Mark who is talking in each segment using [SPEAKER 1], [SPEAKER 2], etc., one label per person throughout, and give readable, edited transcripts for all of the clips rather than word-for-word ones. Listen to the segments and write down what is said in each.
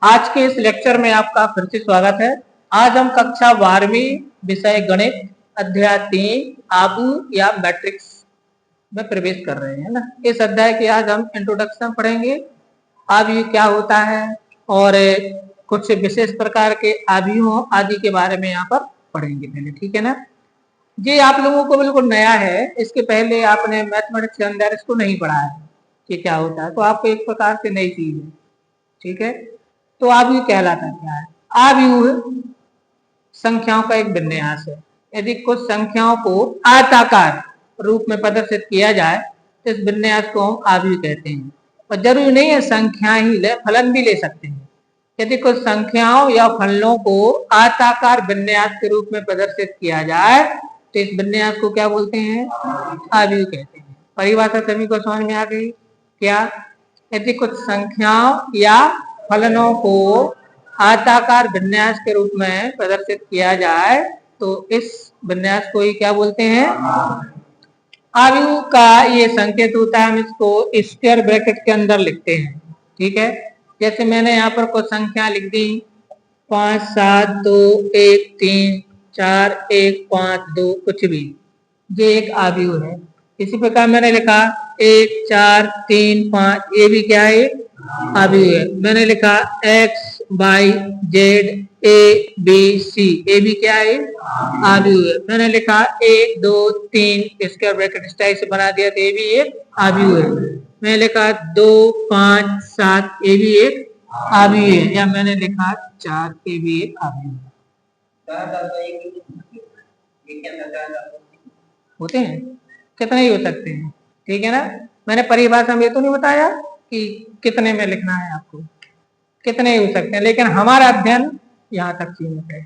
[SPEAKER 1] आज के इस लेक्चर में आपका फिर से स्वागत है। आज हम कक्षा 12वीं विषय गणित अध्याय 3 आबू या मैट्रिक्स में प्रवेश कर रहे हैं ना। इस अध्याय के आज हम इंट्रोडक्शन पढ़ेंगे, आबू क्या होता है और कुछ विशेष प्रकार के आबुओं आदि के बारे में यहाँ पर पढ़ेंगे पहले, ठीक है ना। ये आप लोगों को बिल्कुल नया है, इसके पहले आपने मैथमेटिक्स के अंदर इसको नहीं पढ़ा है कि क्या होता है, तो आपको एक प्रकार से नई चीज है, ठीक है। तो आव्यूह कहलाता क्या है? आव्यूह संख्याओं का एक विन्यास है। यदि कुछ संख्याओं को आयताकार रूप में प्रदर्शित किया जाए तो इस विन्यास को हम आव्यूह कहते हैं। और जरूरी नहीं है संख्या ही ले, फलन भी ले सकते हैं। यदि कुछ संख्याओं या फलनों को आयताकार विन्यास के रूप में प्रदर्शित किया जाए तो इस विन्यास को क्या बोलते हैं? आव्यूह कहते हैं। परिभाषा सभी को समझ में आ गई क्या? यदि कुछ संख्याओं या फलनों को आयताकार विन्यास के रूप में प्रदर्शित किया जाए तो इस विन्यास को ही क्या बोलते हैं? आव्यूह का ये संकेत होता है, हम इसको स्क्वायर ब्रैकेट के अंदर लिखते हैं, ठीक है। जैसे मैंने यहाँ पर कुछ संख्या लिख दी 5 7 2 1 3 4 1 5 2 कुछ भी, ये एक आव्यूह है। इसी प्रकार मैंने लिखा 1 4 3 5, ये भी क्या है? आव्यूह है। मैंने लिखा x y z a b c, ये भी क्या है? आव्यूह है। मैंने लिखा 1 2 3 स्क्वायर ब्रैकेट इस टाइप से बना दिया तो ये भी एक आव्यूह है। मैंने लिखा 2 5 7, ये भी एक आव्यूह है। या मैंने लिखा 4, ये भी एक आव्यूह है। होते हैं, कितने ही हो सकते हैं, ठीक है ना। मैंने परिभाषा में ये तो नहीं बताया कि कितने में लिखना है, आपको कितने ही हो सकते हैं, लेकिन हमारा अध्ययन यहाँ तक सीमित है,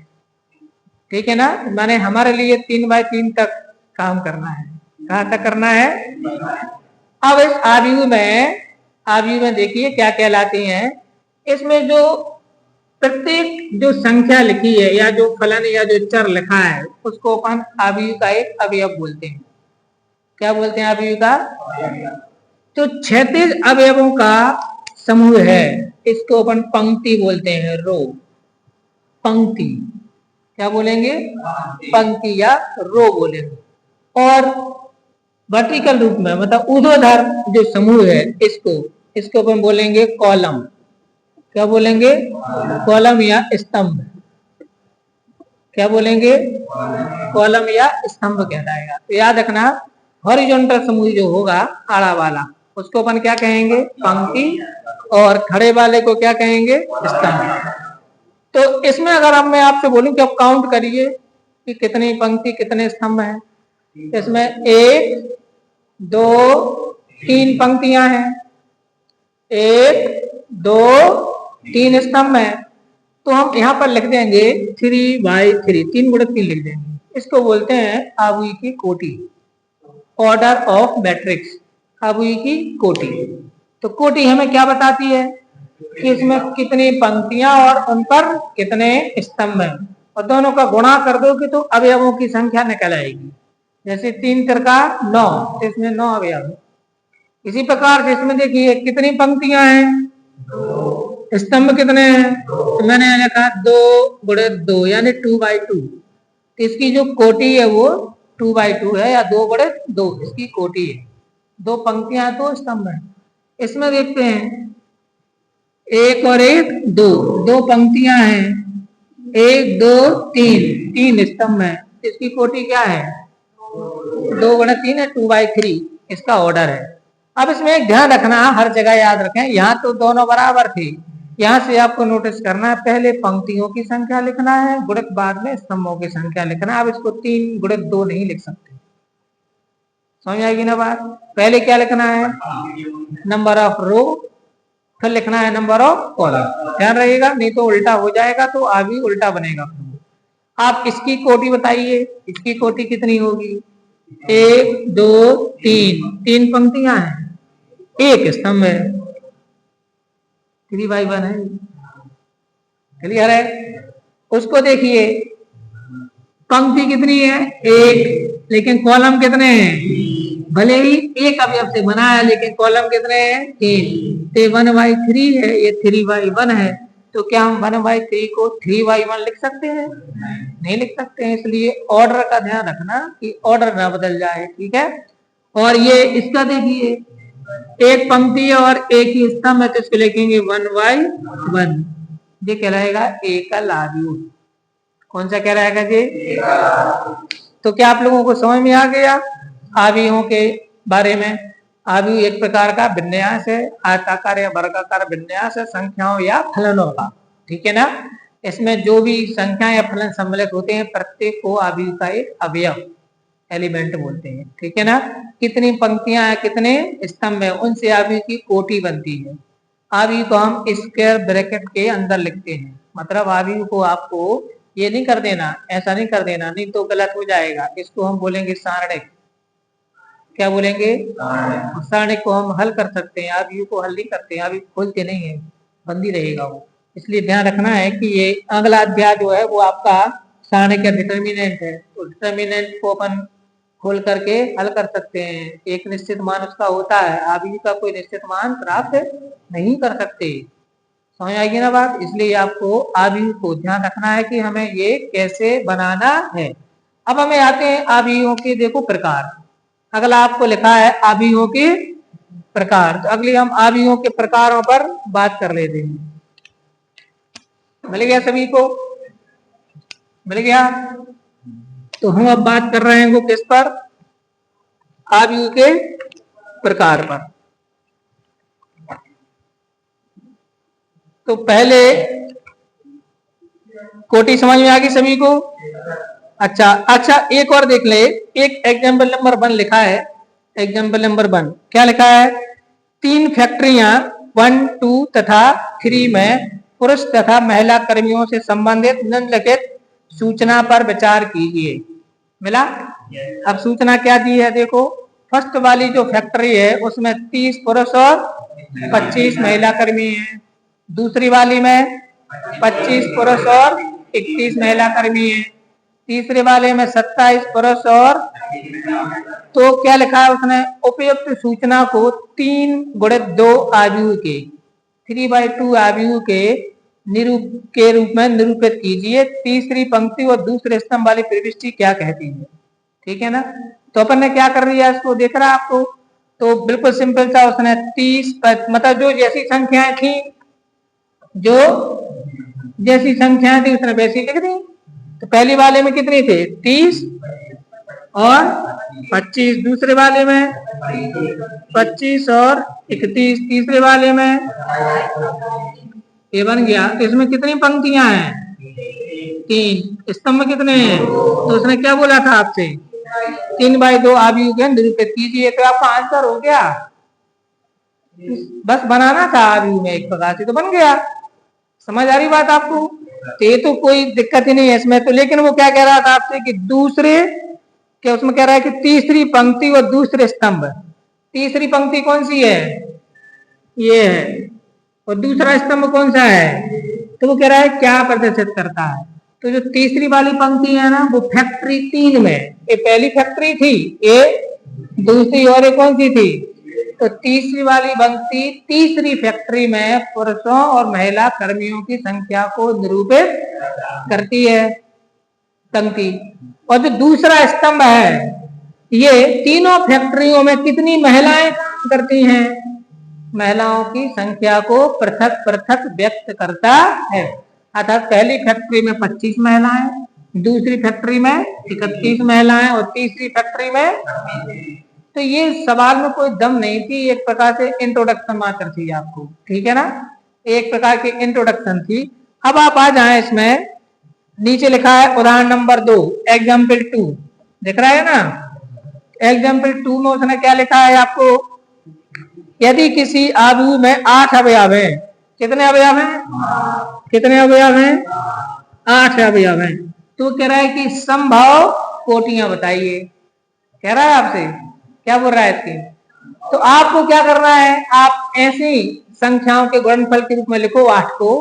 [SPEAKER 1] ठीक है ना। मैंने हमारे लिए 3 बाय 3 तक काम करना है। कहाँ तक करना है? अब इस आव्यूह में देखिए क्या कहलाती हैं। इसमें जो प्रत्येक जो संख्या लिखी है या जो फलन या जो चर लिखा है उसको अपन आव्यूह का एक अवयव बोलते हैं। क्या बोलते हैं? आव्यूह का तो क्षैतिज अवयवों का समूह है, इसको अपन पंक्ति बोलते हैं, रो। पंक्ति क्या बोलेंगे? पंक्ति या रो बोलेंगे। और वर्टिकल रूप में मतलब ऊर्ध्वाधर जो समूह है इसको अपन बोलेंगे कॉलम। क्या बोलेंगे? कॉलम या स्तंभ। क्या बोलेंगे? कॉलम या स्तंभ कहलाएगा। तो याद रखना, हॉरिजॉन्टल समूह जो होगा आड़ा वाला उसको अपन क्या कहेंगे? पंक्ति। और खड़े वाले को क्या कहेंगे? स्तंभ। तो इसमें अगर मैं आपसे बोलूं कि आप काउंट करिए कि कितनी पंक्ति कितने स्तंभ हैं, इसमें 1 2 3 पंक्तियां हैं, 1 2 3 स्तंभ हैं। तो हम यहाँ पर लिख देंगे 3 बाई 3, 3 गुणित 3 लिख देंगे। इसको बोलते हैं आव्यूह की कोटि, ऑर्डर ऑफ मैट्रिक्स, आव्यूह की कोटि। तो कोटि हमें क्या बताती है कि इसमें कितनी पंक्तियां और उन पर कितने स्तंभ हैं, और दोनों का गुणा कर दोगे तो अवयवों की संख्या निकल आएगी। जैसे 3 तिरका 9, तो इसमें 9 अवयव। इसी प्रकार से इसमें देखिए कितनी पंक्तियां हैं, स्तंभ कितने हैं, तो मैंने लिखा 2 गुणित 2 यानी 2 बाई 2। तो इसकी जो कोटि है वो 2 बाई 2 है, या 2 गुणित 2 इसकी कोटि है। 2 पंक्तियां तो स्तंभ है। इसमें देखते हैं 1 और 1 2, 2 पंक्तियां हैं, 1 2 3, 3 स्तंभ है। इसकी कोटि क्या है? 2 गुणित 3 है, 2 बाई 3 इसका ऑर्डर है। अब इसमें एक ध्यान रखना, हर जगह याद रखें, यहाँ तो दोनों बराबर थे, यहाँ से आपको नोटिस करना है पहले पंक्तियों की संख्या लिखना है, गुणित बाद में स्तंभों की संख्या लिखना है। अब इसको 3 गुणित 2 नहीं लिख सकते, समझ आएगी ना बात। पहले क्या लिखना है? नंबर ऑफ रो, फिर लिखना है नंबर ऑफ कॉलम। ध्यान रहिएगा, नहीं तो उल्टा हो जाएगा, तो आव्यूह उल्टा बनेगा। आप इसकी कोटि बताइए, इसकी कोटि कितनी होगी? 1 2 3, 3 पंक्तियां हैं, 1 स्तंभ है, 3 बाई 1 है। क्लियर है? उसको देखिए पंक्ति कितनी है? 1, लेकिन कॉलम कितने हैं? भले ही एक अवयव से बना है लेकिन कॉलम कितने हैं? 3। तो 1 बाई 3 है, ये 3 बाई 1 है। तो क्या हम 1/3 को 3/1 लिख सकते हैं? नहीं लिख सकते हैं। इसलिए ऑर्डर का ध्यान रखना कि ऑर्डर ना बदल जाए, ठीक है। और ये इसका देखिए, एक पंक्ति और एक ही स्तंभ है, तो इसको लिखेंगे 1/1। ये कहलाएगा एकल आव्यूह। कौन सा कहलाएगा जी? तो क्या आप लोगों को समझ में आ गया आव्यूहों के बारे में? आव्यूह एक प्रकार का विन्यास है, आयताकार या वर्गाकार विन्यास है संख्याओं या फलनों का, ठीक है ना। इसमें जो भी संख्या या फलन सम्मिलित होते हैं, प्रत्येक को आव्यूह का एक अवयव, एलिमेंट बोलते हैं, ठीक है ना। कितनी पंक्तियां हैं, कितने स्तंभ है, उनसे आव्यूह की कोटि बनती है। आव्यूह को हम स्क्वायर ब्रैकेट के अंदर लिखते हैं, मतलब आव्यूह को आपको ये नहीं कर देना, ऐसा नहीं कर देना, नहीं तो गलत हो जाएगा। इसको हम बोलेंगे सारणिक। क्या बोलेंगे? सारणिक को हम हल कर सकते हैं, आव्यूह को हल नहीं करते हैं, आव्यूह खोलते नहीं है, बंदी रहेगा वो। इसलिए ध्यान रखना है कि ये अगला अध्याय जो है वो आपका सारणिक का डिटर्मिनेंट है। तो डिटर्मिनेंट को अपन खोल करके हल कर सकते हैं। एक निश्चित मान उसका होता है, आव्यूह का कोई निश्चित मान प्राप्त नहीं कर सकते। समझ आएगी ना बात? इसलिए आपको आव्यूह को ध्यान रखना है कि हमें ये कैसे बनाना है। अब हमें आते हैं आव्यूहों के देखो प्रकार। अगला आपको लिखा है आव्यूहों के प्रकार। तो अगली हम आव्यूहों के प्रकारों पर बात कर लेते हैं। मिल गया सभी को? मिल गया? तो हम अब बात कर रहे हैं वो किस पर? आव्यूह के प्रकार पर। तो पहले कोटि समझ में आ गई सभी को? अच्छा एक और देख ले। एक एग्जाम्पल नंबर 1 लिखा है। एग्जाम्पल नंबर 1 क्या लिखा है? 3 फैक्ट्रियां 1, 2 तथा 3 में पुरुष तथा महिला कर्मियों से संबंधित निम्नलिखित सूचना पर विचार कीजिए। मिला? अब सूचना क्या दी है देखो। फर्स्ट वाली जो फैक्ट्री है उसमें 30 पुरुष और 25 महिला कर्मी हैं। दूसरी वाली में 25 पुरुष और 31 महिला कर्मी हैं। तीसरे वाले में 27 पुरुष और, तो क्या लिखा है उसने? उपयुक्त सूचना को 3 × 2 आव्यूह के 3/2 आव्यूह के रूप में निरूपित कीजिए। तीसरी पंक्ति और दूसरे स्तंभ वाली प्रविष्टि क्या कहती है? ठीक है ना। तो अपन ने क्या कर दिया इसको, देख रहा है आपको? तो बिल्कुल सिंपल सा उसने 30 मतलब जो जैसी संख्याएं थी, जो जैसी संख्याएं थी उसने वैसी लिख दी। तो पहली वाले में कितनी थे? 30 और 25। दूसरे वाले में 25 और 31। तीसरे वाले में ये बन गया। तो इसमें कितनी पंक्तियां हैं? 3। स्तंभ कितने हैं? तो उसने क्या बोला था आपसे? 3/2 आव्यूह के निरूपित कीजिए। तो आपका आंसर हो गया। बस बनाना था आव्यूह में, एक प्रकार से तो बन गया। समझ आ रही बात आपको? तो ये तो कोई दिक्कत ही नहीं है इसमें तो। लेकिन वो क्या कह रहा था आपसे कि दूसरे, क्या उसमें कह रहा है कि तीसरी पंक्ति और दूसरे स्तंभ। तीसरी पंक्ति कौन सी है? ये है। और दूसरा स्तंभ कौन सा है? तो वो कह रहा है क्या प्रदर्शित करता है। तो जो तीसरी वाली पंक्ति है ना, वो फैक्ट्री 3 में, ये पहली फैक्ट्री थी, ये दूसरी, और ये कौन सी थी? तो तीसरी वाली पंक्ति तीसरी फैक्ट्री में पुरुषों और महिला कर्मियों की संख्या को निरूपित करती है, पंक्ति। और जो दूसरा स्तंभ है, ये तीनों फैक्ट्रियों में कितनी महिलाएं काम करती हैं, महिलाओं की संख्या को पृथक पृथक व्यक्त करता है। अर्थात पहली फैक्ट्री में 25 महिलाएं, दूसरी फैक्ट्री में 31 महिलाएं और तीसरी फैक्ट्री में। तो ये सवाल में कोई दम नहीं थी, एक प्रकार से इंट्रोडक्शन मात्र थी आपको, ठीक है ना। एक प्रकार की इंट्रोडक्शन थी। अब आप आ जाएं इसमें, नीचे लिखा है उदाहरण नंबर 2, एग्जाम्पल 2 दिख रहा है ना। एग्जाम्पल 2 में उसने क्या लिखा है आपको? यदि किसी आव्यूह में 8 अवयव हैं, कितने अवयव हैं? कितने अवयव हैं? 8 अवयव हैं। तो कह रहा है कि संभव कोटियां बताइए। कह रहा है आपसे, क्या बोल रहा है इसकी? तो आपको क्या करना है, आप ऐसी संख्याओं के गुणनफल के रूप में लिखो 8 को,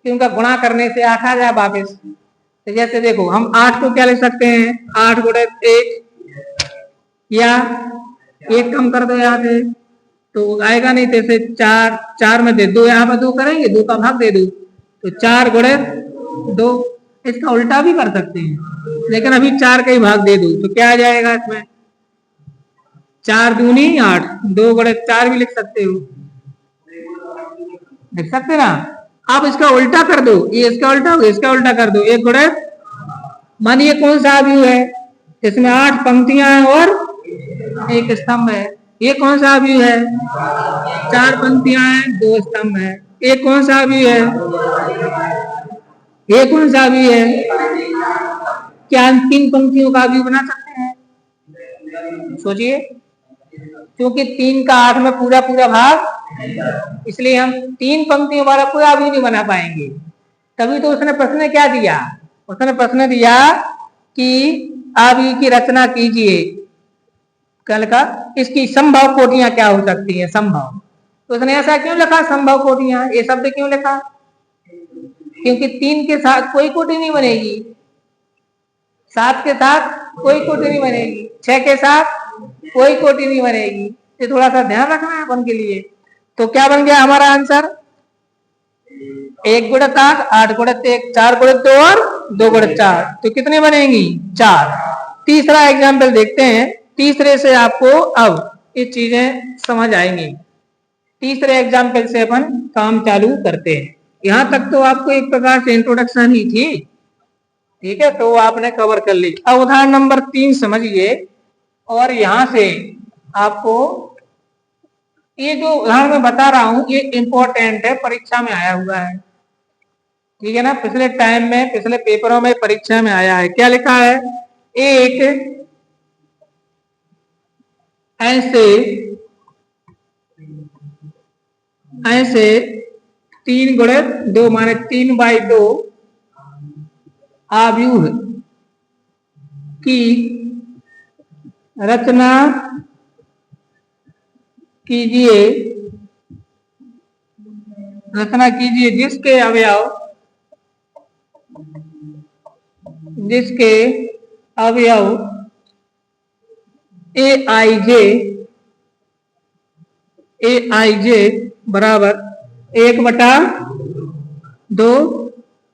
[SPEAKER 1] कि उनका गुणा करने से 8 आ जाए वापिस। तो जैसे देखो, हम 8 को क्या लिख सकते हैं? 8 × 1, या 1 कम कर दो यहाँ से तो आएगा नहीं। जैसे 4 में दे 2, यहाँ पर 2 करेंगे, 2 का भाग दे दो तो 4 गुणे 2, इसका उल्टा भी कर सकते हैं, लेकिन अभी 4 का ही भाग दे दो तो क्या आ जाएगा इसमें, 4 दूनी 8, 2 गुणे 4 भी लिख सकते हो, लिख सकते ना। आप इसका उल्टा कर दो, ये इसका उल्टा हो, इसका उल्टा कर दो, 1 गुणे, मानिए कौन सा अवयव है, इसमें 8 पंक्तियां हैं और 1 स्तंभ है। ये कौन सा अवयव है, 4 पंक्तियां हैं 2 स्तंभ है। ये कौन सा अवयव है, ये कौन सा अवयव है, क्या हम 3 पंक्तियों का अवयव बना सकते हैं, सोचिए, क्योंकि 3 का 8 में पूरा पूरा भाग, इसलिए हम 3 पंक्तियों वाला पूरा अवयव नहीं बना पाएंगे। तभी तो उसने प्रश्न क्या दिया, उसने प्रश्न दिया कि अवयव की रचना कीजिए, कल का इसकी संभव कोटियां क्या हो सकती है, संभव। तो उसने ऐसा क्यों लिखा, संभव कोटियां, ये शब्द क्यों लिखा, क्योंकि 3 के साथ कोई कोटि नहीं बनेगी, 7 के साथ कोई कोटि नहीं बनेगी, 6 के साथ कोई कोटि नहीं बनेगी। ये थोड़ा सा ध्यान रखना है अपन के लिए। तो क्या बन गया हमारा आंसर, 1 गुणे 8, 8 गुणे 1, 4 गुणे 2 और 2 गुणे 4, तो कितनी बनेगी, 4। तीसरा एग्जाम्पल देखते हैं, तीसरे से आपको अब ये चीजें समझ आएंगी। तीसरे एग्जाम्पल से अपन काम चालू करते हैं। यहां तक तो आपको एक प्रकार से इंट्रोडक्शन ही थी, ठीक है, तो आपने कवर कर ली। अब उदाहरण नंबर 3 समझिए, और यहां से आपको ये जो उदाहरण मैं बता रहा हूं ये इंपॉर्टेंट है, परीक्षा में आया हुआ है, ठीक है ना, पिछले टाइम में, पिछले पेपरों में, परीक्षा में आया है। क्या लिखा है, एक ऐसे 3 गुणे 2 माने 3/2 अवयव की रचना कीजिए, रचना कीजिए जिसके अवयव aij बराबर 1/2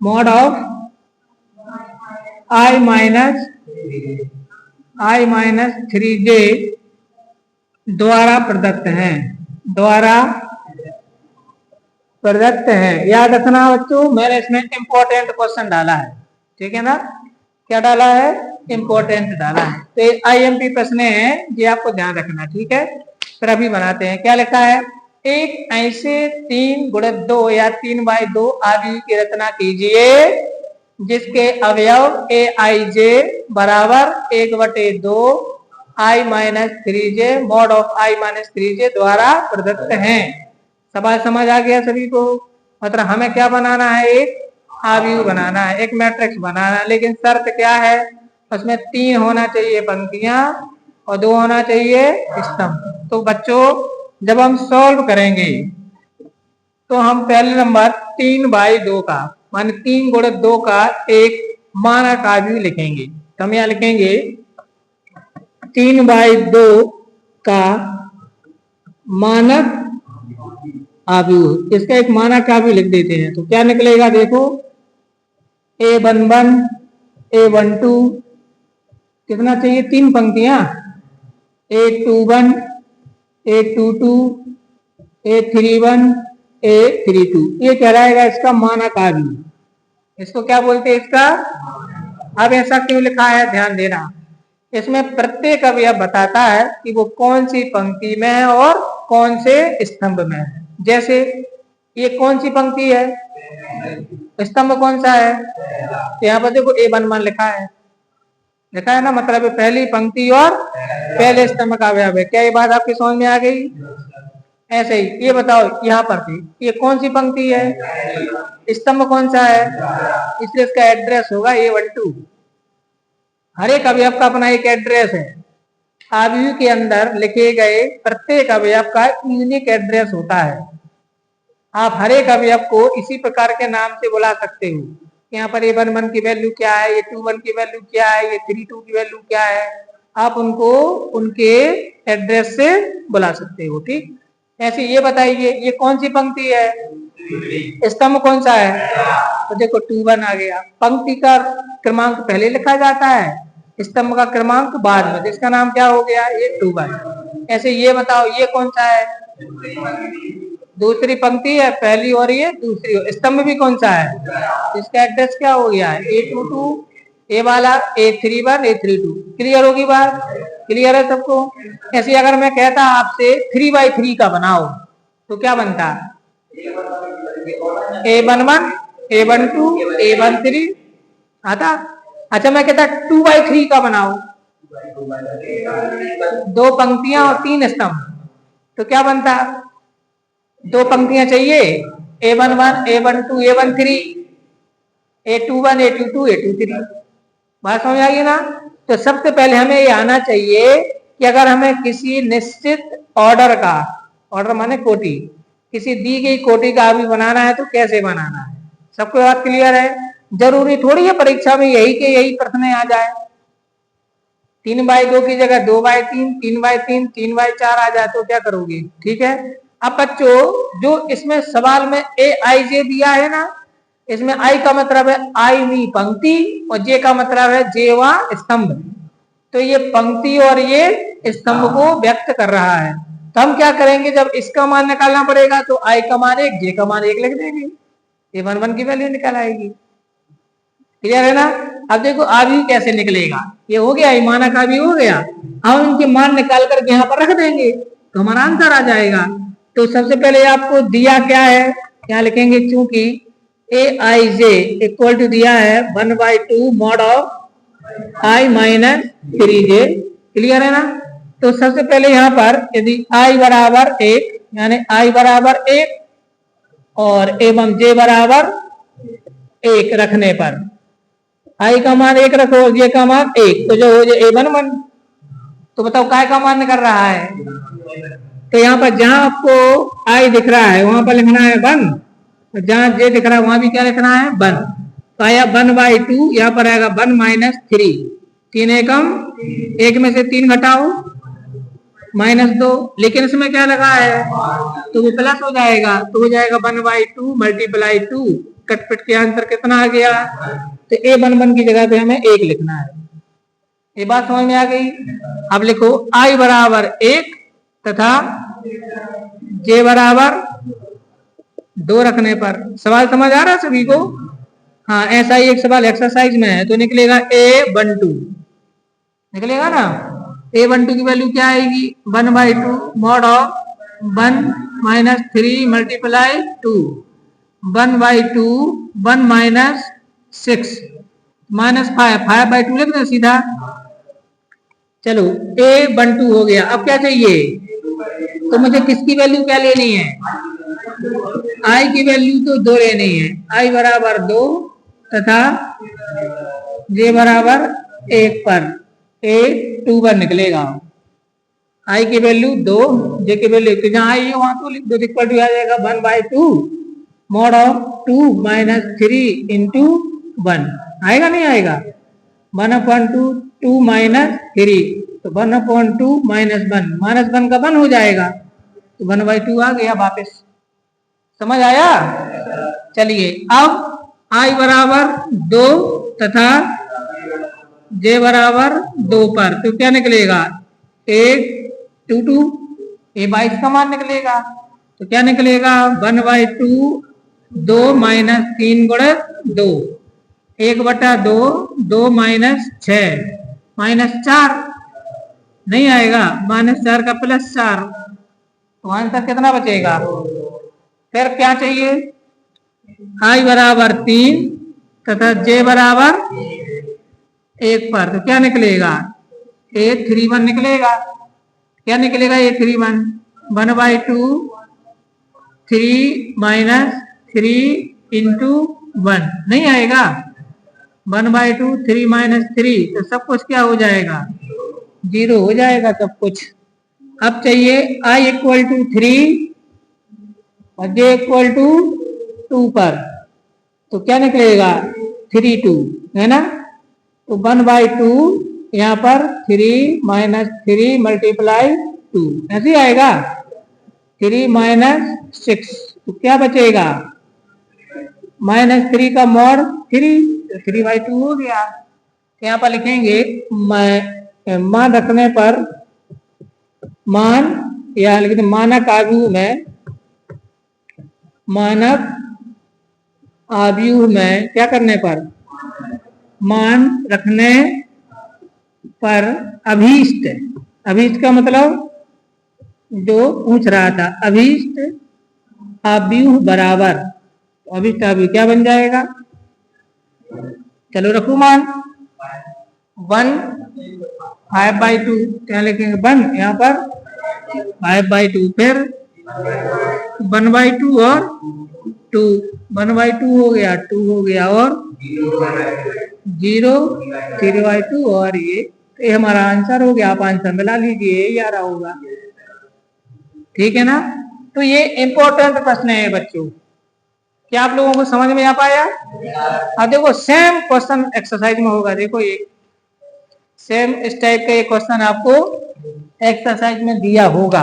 [SPEAKER 1] mod of i minus 3j द्वारा प्रदत्त हैं, द्वारा प्रदत्त है। याद रखना बच्चों, मैंने इसमें इंपॉर्टेंट क्वेश्चन डाला है, ठीक है ना, क्या डाला है, इंपॉर्टेंट डाला है। तो आईएमपी प्रश्न है, ये आपको ध्यान रखना, ठीक है। फिर अभी बनाते हैं, क्या लिखा है, एक ऐसे 3 गुणे 2 या 3/2 अवयव की रचना कीजिए जिसके अवयव aij बराबर 1/2 i minus 3j mod of i minus 3j द्वारा प्रदत्त हैं। सवाल समझ आ गया सभी को, मतलब हमें क्या बनाना है, एक अवयव बनाना है, एक मैट्रिक्स बनाना है, लेकिन शर्त क्या है, उसमें 3 होना चाहिए पंक्तियां और 2 होना चाहिए स्तंभ। तो बच्चों जब हम सॉल्व करेंगे तो हम पहले नंबर 3/2 का माने 3 गुणे 2 का एक मानक अवयव लिखेंगे। तो हम यहाँ लिखेंगे 3/2 का मानक अवयव, इसका एक मानक अवयव लिख देते हैं। तो क्या निकलेगा, देखो a11 a12 कितना चाहिए, 3 पंक्तियां, a21 a22 a31 a32, ये कहलाएगा इसका मानक अवयव। इसको क्या बोलते हैं, इसका। अब ऐसा क्यों लिखा है, ध्यान देना, इसमें प्रत्येक अवयव बताता है कि वो कौन सी पंक्ति में है और कौन से स्तंभ में है। जैसे ये कौन सी पंक्ति है, स्तंभ कौन सा है, तो यहाँ पर देखो a11 लिखा है ना, मतलब पहली पंक्ति और पहले स्तंभ का अवयव है। क्या ये बात आपकी समझ में आ गई। ऐसे ही ये बताओ, यहाँ पर भी ये कौन सी पंक्ति है, स्तंभ कौन सा है, इसलिए इसका एड्रेस होगा a12। हर एक अवयव का अपना एक एड्रेस है, अवयव के अंदर लिखे गए प्रत्येक अवयव का यूनिक एड्रेस होता है। आप हर एक अवयव को इसी प्रकार के नाम से बुला सकते हो। यहाँ पर a11 की वैल्यू क्या है, a21 की वैल्यू क्या है, a32 की वैल्यू क्या है, आप उनको उनके एड्रेस से बुला सकते हो, ठीक। ऐसे ये बताइए ये कौन सी पंक्ति है, स्तंभ कौन सा है? तो देखो 2 1 आ गया। पंक्ति का क्रमांक पहले लिखा जाता है, स्तंभ का क्रमांक बाद में, जिसका नाम क्या हो गया? ये 2 1। ऐसे ये बताओ ये कौन सा है? दूसरी पंक्ति है, पहली और ये दूसरी। स्तंभ भी कौन सा है? इसका एड्रेस क्या हो गया? A22, ए वाला A31 A32। क्लियर होगी बात? क्लियर है सबको? ऐसे अगर मैं कहता आपसे 3x3 का बनाओ तो क्या बनता? A11 A12 A13 आता। अच्छा मैं कहता 2x3 का बनाओ, 2 पंक्तियां और 3 स्तंभ, तो क्या बनता? 2 पंक्तियां चाहिए, A11 A12 A13 A21 A22 A23। बात समझ आई ना? तो सबसे पहले हमें ये आना चाहिए कि अगर हमें किसी निश्चित ऑर्डर का, ऑर्डर माने कोटि, किसी दी गई कोटि का अभी बनाना है तो कैसे बनाना है। सबको बात क्लियर है? जरूरी थोड़ी है परीक्षा में यही के यही प्रश्न आ जाए। 3x2 की जगह 2x3 3x3 3x4 आ जाए तो क्या करोगे? ठीक है। अब बच्चों जो इसमें सवाल में AIJ दिया है ना, इसमें आई का मतलब है आईवी पंक्ति और जे का मतलब है जेवा स्तंभ। तो ये पंक्ति और ये स्तंभ को व्यक्त कर रहा है। तो हम क्या करेंगे, जब इसका मान निकालना पड़ेगा तो आई का मान 1 जे का मान 1 लिख देंगे, ये 1 1 की वैल्यू निकल आएगी। क्लियर है ना? अब देखो आवी कैसे निकलेगा, ये हो गया, माना का भी हो गया। अब इनके मान निकाल करके यहाँ पर रख देंगे तो हमारा आंसर आ जाएगा। तो सबसे पहले आपको दिया क्या है, क्या लिखेंगे, चूंकि AIJ इक्वल टू दिया है 1/2 mod of I minus 3J। Clear है ना? तो सबसे पहले यहाँ पर यदि I बराबर 1 यानी I बराबर 1 और एवं J बराबर 1 रखने पर I का मान 1 रखो और J का मान 1, तो जो हो जाए A11। तो बताओ काय का मान निकल रहा है? तो यहाँ पर जहां आपको I दिख रहा है वहां पर लिखना है 1, जहां J दिख रहा है वहां भी क्या लिखना है? 1। तो आया 1/2, यहाँ पर आएगा 1 माइनस 3, 3 एकम 1 में से 3 घटाओ -2, लेकिन इसमें क्या लगा है तो वो प्लस हो जाएगा, तो हो जाएगा 1/2 मल्टीप्लाई 2, कटपिट के आंसर कितना आ गया? तो A11 की जगह पे हमें 1 लिखना है। ये बात समझ में आ गई? अब लिखो I बराबर 1 तथा J बराबर 2 रखने पर। सवाल समझ आ रहा है सभी को? हाँ, ऐसा ही एक सवाल एक्सरसाइज में है, तो निकलेगा A12 निकलेगा ना। A12 की वैल्यू क्या आएगी? 1/2 mod of 1 minus 3 multiply 2, 1/2 1 minus 6 -5, 5/2 लिख दें सीधा। चलो A12 हो गया। अब क्या चाहिए? तो मुझे किसकी वैल्यू क्या लेनी है? I की वैल्यू तो 2 लेनी है। I बराबर 2 तथा J बराबर 1 पर A21 निकलेगा। I की वैल्यू 2, J की वैल्यू जहाँ आई है वहां तो लिख दो, इक्वल टू आ जाएगा 1/2 mod ऑफ 2 माइनस 3 इंटू 1। आएगा नहीं आएगा? 1/2 2 माइनस 3, तो 1/2 -1 का 1 हो जाएगा, तो 1/2 आ गया वापस। समझ आया? चलिए अब I बराबर 2 तथा J बराबर 2 पर तो क्या निकलेगा? 8/2 A22 का मान निकलेगा। तो क्या निकलेगा? 1/2 2 माइनस 3 गुणे 2, 1/2 2 माइनस 6 -4 नहीं आएगा, -4 का +4, तो आंसर कितना बचेगा? फिर क्या चाहिए? I बराबर 3 तथा J बराबर 1 पर तो क्या निकलेगा? A31 निकलेगा। क्या निकलेगा? A31 1/2 3 माइनस 3 इंटू 1 नहीं आएगा, 1/2 3 माइनस 3, तो सब कुछ क्या हो जाएगा? 0 हो जाएगा सब कुछ। अब चाहिए I इक्वल टू 3 और J इक्वल टू 2 पर तो क्या निकलेगा? 3/2 है ना। तो 1/2 यहाँ पर 3 माइनस 3 मल्टीप्लाई 2 ऐसे आएगा, 3 माइनस 6, तो क्या बचेगा? -3 का मॉड 3, 3/2 हो गया। यहाँ पर लिखेंगे मान रखने पर मान, या लिखते मानक आव्यूह में, मानक आव्यूह में क्या करने पर, मान रखने पर अभीष्ट, अभीष्ट का मतलब जो पूछ रहा था, अभीष्ट आव्यूह बराबर, अभीष्ट आव्यूह क्या बन जाएगा, चलो रखू मान 1 5/2, क्या लिखेंगे 1, यहाँ पर 5/2, फिर 1/2 और 2, 1/2 हो गया, 2 हो गया, और 0 3/2, और ये हमारा आंसर हो गया। आप आंसर मिला लीजिए, ये आ रहा होगा, ठीक है ना। तो ये इंपॉर्टेंट प्रश्न है बच्चों, क्या आप लोगों को समझ में आ पाया। अब देखो सेम क्वेश्चन एक्सरसाइज में होगा, देखो ये सेम इस टाइप का ये क्वेश्चन आपको एक्सरसाइज में दिया होगा।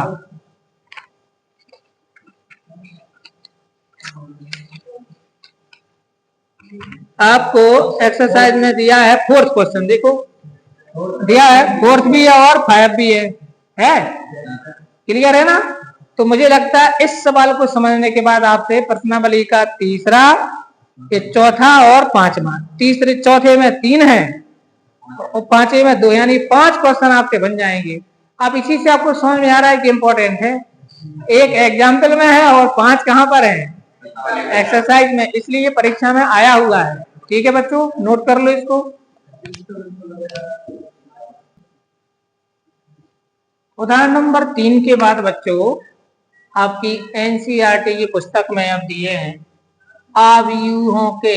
[SPEAKER 1] आपको एक्सरसाइज में दिया है 4th क्वेश्चन, देखो दिया है 4th भी है और 5 भी है क्लियर है ना। तो मुझे लगता है इस सवाल को समझने के बाद आपसे प्रश्नावली का तीसरा, ये चौथा और पांचवा, तीसरे चौथे में 3 है और पांचवे में 2, यानी 5 क्वेश्चन आपके बन जाएंगे। अब इसी से आपको समझ में आ रहा है कि इंपॉर्टेंट है, एक एग्जाम्पल में है और 5 कहां पर है, एक्सरसाइज में, इसलिए परीक्षा में आया हुआ है। ठीक है बच्चों, नोट कर लो इसको। उदाहरण नंबर 3 के बाद बच्चों आपकी एनसीईआरटी की पुस्तक में अब दिए हैं आव्यूहों के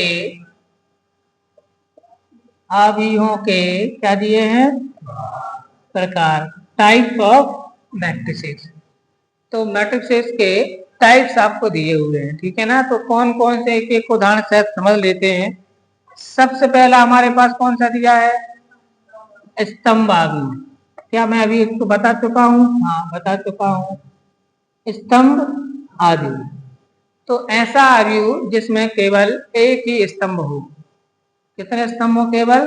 [SPEAKER 1] क्या दिए हैं, प्रकार, टाइप ऑफ मैट्रिसेस। तो मैट्रिसेस के टाइप्स आपको दिए हुए हैं, ठीक है ना। तो कौन कौन से एक एक उदाहरण से समझ लेते हैं। सबसे पहला हमारे पास कौन सा दिया है, स्तंभ आव्यूह। क्या मैं अभी इसको बता चुका हूँ, हाँ बता चुका हूँ, स्तंभ आव्यूह। तो ऐसा आव्यूह जिसमें केवल एक ही स्तंभ हो, कितने स्तंभ हो, केवल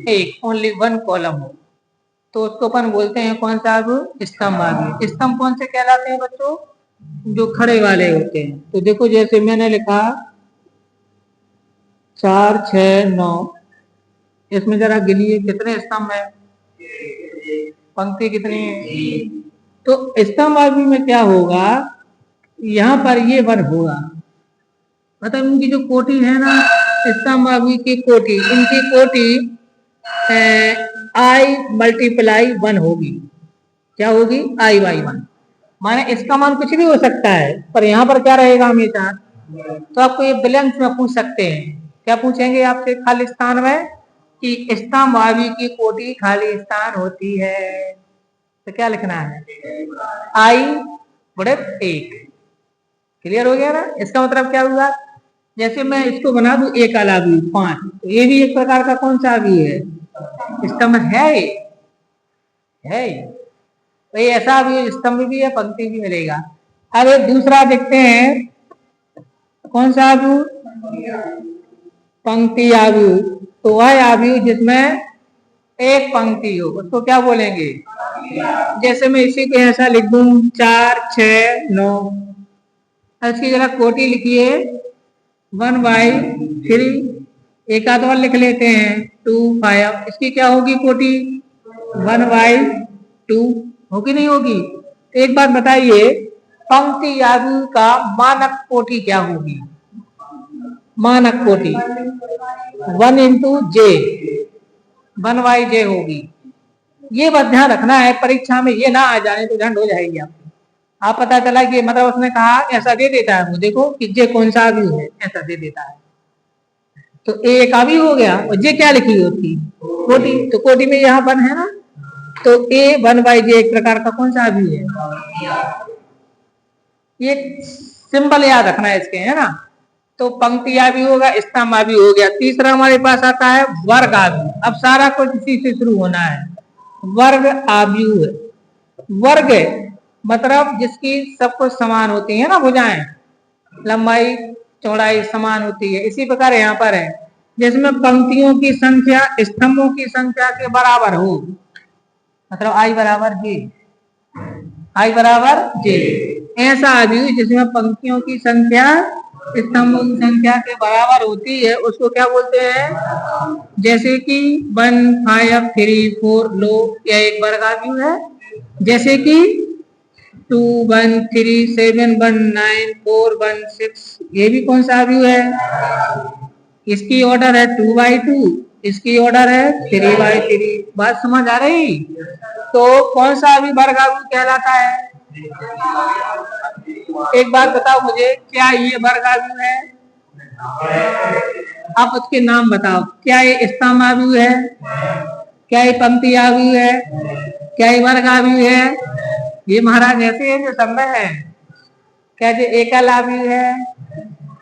[SPEAKER 1] एक, ओनली 1 कॉलम हो, तो उसको अपन बोलते हैं कौन सा आव्यूह, स्तंभ आव्यूह। स्तंभ कौन से कहलाते हैं बच्चों, जो खड़े वाले होते हैं। तो देखो जैसे मैंने लिखा 4 6 9, इसमें जरा गिनिए कितने स्तंभ है, पंक्ति कितनी है। तो स्तंभ आव्यूह में क्या होगा, यहाँ पर ये 1 होगा, मतलब इनकी जो कोटि है ना, स्तंभ आव्यूह की कोटि, इनकी कोटि I × 1 होगी। क्या होगी, I/1, माने इसका मान कुछ भी हो सकता है, पर यहाँ पर क्या रहेगा हमेशा। तो आपको ये ब्लैंक्स में पूछ सकते हैं, क्या पूछेंगे आपसे खाली स्थान में, कि स्तंभ आव्यूह की कोटि खाली स्थान होती है, तो क्या लिखना है, I/1। क्लियर हो गया ना। इसका मतलब क्या हुआ, जैसे मैं इसको बना दूं एक आव्यूह 5, तो ये भी एक प्रकार का कौन सा आव्यूह है, स्तंभ है तो ये ऐसा आव्यूह स्तंभ भी है, पंक्ति भी मिलेगा। अब एक दूसरा देखते हैं, कौन सा आव्यूह, पंक्ति आव्यूह। तो वह आव्यूह जिसमें एक पंक्ति हो उसको क्या बोलेंगे, जैसे मैं इसी को ऐसा लिख दूं 4 6 9, इसकी जरा कोटि लिखिए 1/3, एक आध और लिख लेते हैं 2 5, इसकी क्या होगी कोटि 1/2, होगी नहीं होगी। तो एक बात बताइए, पंक्ति आव्यूह का मानक कोटि क्या होगी, मानक कोटि 1 × j, 1/j होगी। ये बस ध्यान रखना है, परीक्षा में ये ना आ जाने तो झंड हो जाएगी आपको। आप पता चला कि मतलब उसने कहा ऐसा दे देता है, वो देखो कि जे कौन सा आव्यूह है, ऐसा दे देता है, तो ए एक आव्यूह हो गया, और जे क्या लिखी होती, कोटि, तो कोटि में यहाँ 1 है ना, तो ए 1/j एक प्रकार का कौन सा आव्यूह है। ये सिंबल याद रखना है इसके, है ना। तो पंक्ति आव्यूह होगा, स्तंभ आव्यूह हो गया। तीसरा हमारे पास आता है वर्ग आव्यूह। अब सारा कुछ इसी से शुरू होना है, वर्ग आव्यूह। वर्ग मतलब जिसकी सब कुछ समान होती है ना, भुजाएं, लंबाई चौड़ाई समान होती है। इसी प्रकार यहाँ पर है, जिसमें पंक्तियों की संख्या स्तंभों की संख्या के बराबर हो, मतलब आई बराबर जे, आई बराबर जे, ऐसा अवयव जिसमें पंक्तियों की संख्या स्तंभों की संख्या के बराबर होती है उसको क्या बोलते हैं? जैसे कि 1 5 3 4 लो, यह एक वर्ग अवयव है। जैसे कि 2 1 3 7 1 9 4 1 6, ये भी कौन सा अवयव है? इसकी ऑर्डर है 2/2, इसकी ऑर्डर है 3/3। बात समझ आ रही? तो कौन सा अभी वर्ग अवयव कहलाता है? एक बात बताओ मुझे, क्या ये वर्ग अवयव है? आप उसके नाम बताओ। क्या ये स्तंभ अवयव है? क्या ये पंक्ति अवयव है? क्या ये वर्ग अवयव है? ये महाराज ऐसे है जो संभव है। क्या ये एकल अवयव है?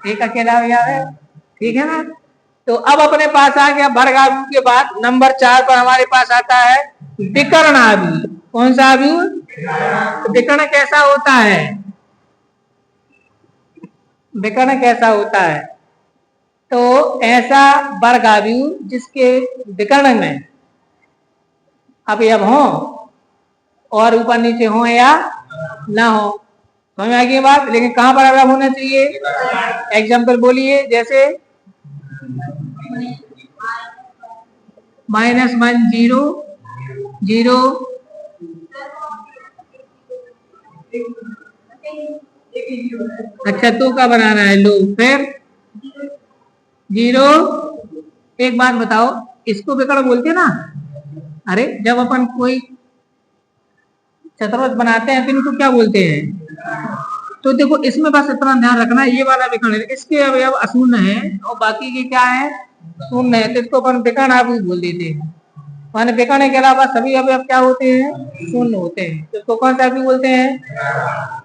[SPEAKER 1] एक अकेला अवयव है, ठीक है ना? तो अब अपने पास आ गया वर्ग अवयव के बाद नंबर 4 पर हमारे पास आता है विकर्ण अवयव। कौन सा अवयव? तो विकर्ण कैसा होता है? विकर्ण कैसा होता है? तो ऐसा वर्ग अवयव जिसके विकर्ण में अवयव हो और ऊपर नीचे हो या ना हो, समझ आ गई बात? लेकिन कहां पर अवयव होना चाहिए? एग्जाम्पल बोलिए। जैसे -1 0 0, अच्छा तो का बनाना है, लो फिर 0। एक बात बताओ, इसको विकर्ण बोलते ना? अरे जब अपन कोई चतुर्भुज बनाते हैं तो इनको क्या बोलते हैं? तो देखो इसमें बस इतना ध्यान रखना, ये वाला विकर्ण है, इसके अवयव अशून्य है और बाकी के क्या है? शून्य है, तो इसको अपन विकर्ण अवयव बोल देते हैं। माने विकर्ण के अलावा सभी अवयव क्या होते हैं? शून्य होते हैं। तो इसको कौन सा अवयव बोलते हैं?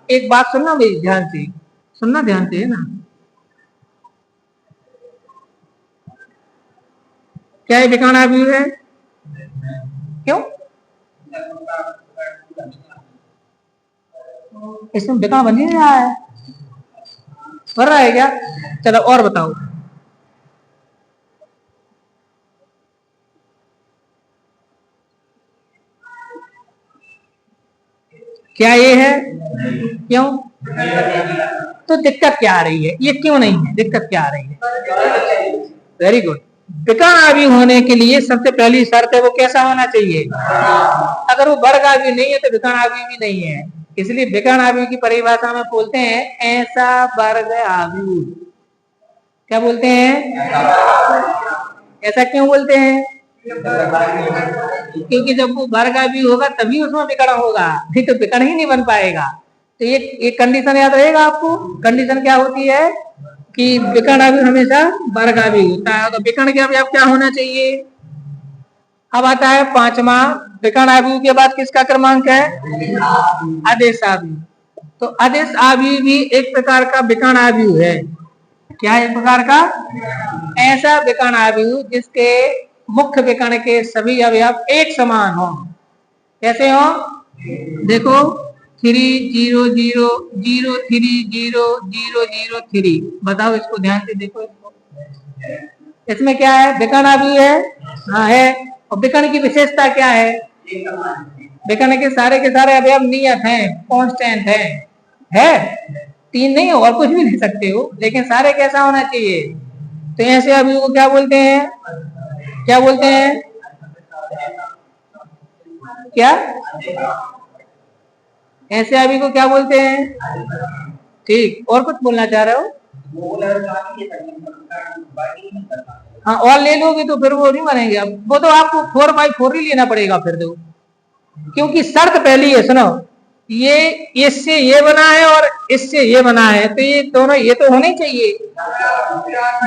[SPEAKER 1] एक बात सुनना भाई, ध्यान से सुनना, ध्यान से, है ना? क्या ये विकर्ण अवयव है? क्यों? इसमें विकर्ण बन ही नहीं रहा है, बन रहा है क्या? चलो और बताओ। क्या ये है? क्यों? तो दिक्कत क्या आ रही है? ये क्यों नहीं है? दिक्कत क्या आ रही है? Very good. विकर्ण अवयव होने के लिए सबसे पहली शर्त है वो कैसा होना चाहिए? अगर वो वर्ग अवयव नहीं है तो विकर्ण अवयव भी नहीं है। इसलिए विकर्ण अवयव की परिभाषा में बोलते हैं ऐसा वर्ग अवयव। क्या बोलते हैं? ऐसा क्यों बोलते हैं? क्योंकि जब वो वर्ग अवयव होगा तभी उसमें विकर्ण होगा, नहीं तो विकर्ण ही नहीं बन पाएगा। तो ये कंडीशन याद रहेगा आपको। कंडीशन क्या होती है कि विकर्ण अवयव हमेशा वर्ग अवयव होता है। तो विकर्ण के अवयव क्या होना चाहिए? अब आता है पांचवा, विकर्ण अवयव के बाद किसका क्रमांक है? आदेश अवयव। तो आदेश अवयव भी एक प्रकार का विकर्ण अवयव है। क्या है? एक प्रकार का ऐसा विकर्ण अवयव जिसके मुख्य विकर्ण के सभी अवयव एक समान हो। कैसे हो? देखो 3 0 0 0 3 0 0 0 3, बताओ इसको ध्यान से देखो। इसको इसमें क्या है? विकर्ण अवयव है, हाँ है। और विकर्ण की विशेषता क्या है? विकर्ण के सारे अवयव नियत हैं, कांस्टेंट है? 3 नहीं हो और कुछ भी दे सकते हो, लेकिन सारे कैसा होना चाहिए? तो ऐसे अवयव को क्या बोलते हैं? क्या बोलते हैं? क्या? ऐसे अवयव को क्या बोलते हैं? ठीक, और कुछ बोलना चाह रहे हो? हाँ, और ले लोगे तो फिर वो नहीं बनेंगे। अब वो तो आपको 4/4 ही लेना पड़ेगा फिर तो, क्योंकि शर्त पहली है, सुनो, ये इससे ये बना है और इससे ये बना है, तो ये दोनों ये तो होने चाहिए,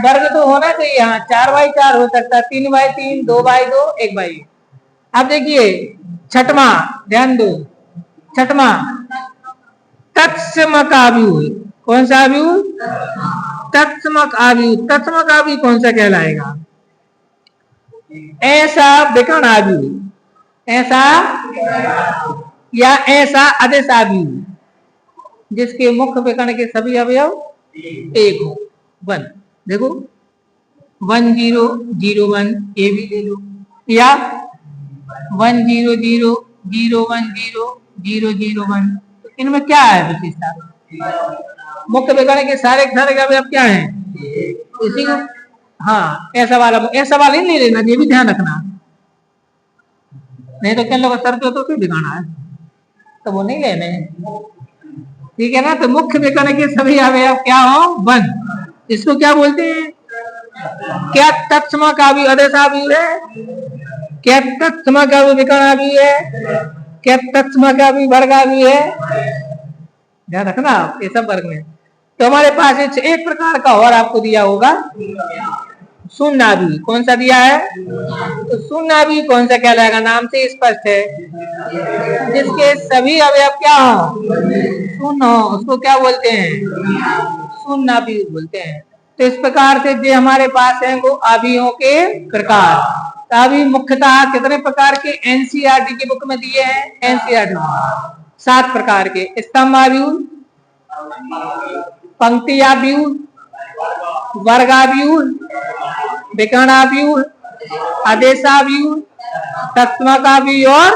[SPEAKER 1] वर्ग तो होना चाहिए। हाँ, 4/4 हो सकता है, 3/3, 2/2, 1/1। अब देखिए छठवा, ध्यान दो, छठवा तत्समक अवयव। कौन सा अवयव? तत्समक अवयव। तत्समक अवयव कौन सा कहलाएगा? ऐसा विकर्ण अवयव, ऐसा या ऐसा आदेश अवयव जिसके मुख्य विकर्ण के सभी अवयव एक हो। वन। देखो 1001 ये भी ले लो, या 10000100001, इनमें क्या है विशेषता? मुख्य विकर्ण के सारे के अवयव क्या है? इसी को, हाँ ऐसा वाला ही नहीं लेना, ये भी ध्यान रखना, नहीं तो क्या लोग सर तो क्यों दिखाना है, तो वो नहीं लेने हैं, ठीक है ना। तो मुख्य विकर्ण के सभी अवयव क्या हो? वन। इसको क्या बोलते हैं? क्या तत्सम का भी आदेशा भी है, क्या तत्सम का भी विकर्ण भी है, क्या तत्सम का भी वर्ग भी है, ध्यान रखना आप ये सब वर्ग में। तो हमारे पास एक प्रकार का और आपको दिया होगा शून्यावी। कौन सा दिया है? तो शून्यावी कौन सा कहलाएगा? नाम से स्पष्ट है, जिसके सभी अवयव क्या हो? शून्य हो, उसको क्या बोलते हैं? शून्यावी बोलते हैं। तो इस प्रकार से जो हमारे पास है वो अवयवों के प्रकार। तो अभी मुख्यतः कितने प्रकार के एनसीईआरटी की बुक में दिए हैं? एनसीईआरटी 7 प्रकार के। स्तंभाव्यूह, पंक्तियाव्यूह, वर्गाव्यूह, विकर्णाव्यूह, आदेशाव्यूह, तत्समकाव्यूह और,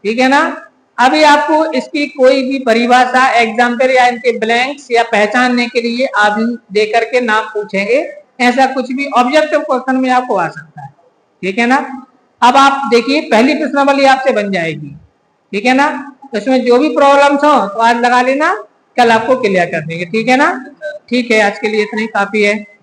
[SPEAKER 1] ठीक है ना। अभी आपको इसकी कोई भी परिभाषा एग्जाम्पल या इनके ब्लैंक्स या पहचानने के लिए अभी दे करके नाम पूछेंगे, ऐसा कुछ भी ऑब्जेक्टिव क्वेश्चन में आपको आ सकता है, ठीक है ना। अब आप देखिए पहली प्रश्नावली आपसे बन जाएगी, ठीक है ना। इसमें जो भी प्रॉब्लम्स हो तो आज लगा लेना, कल आपको क्लियर कर देंगे, ठीक है ना। ठीक है, आज के लिए इतना ही काफी है।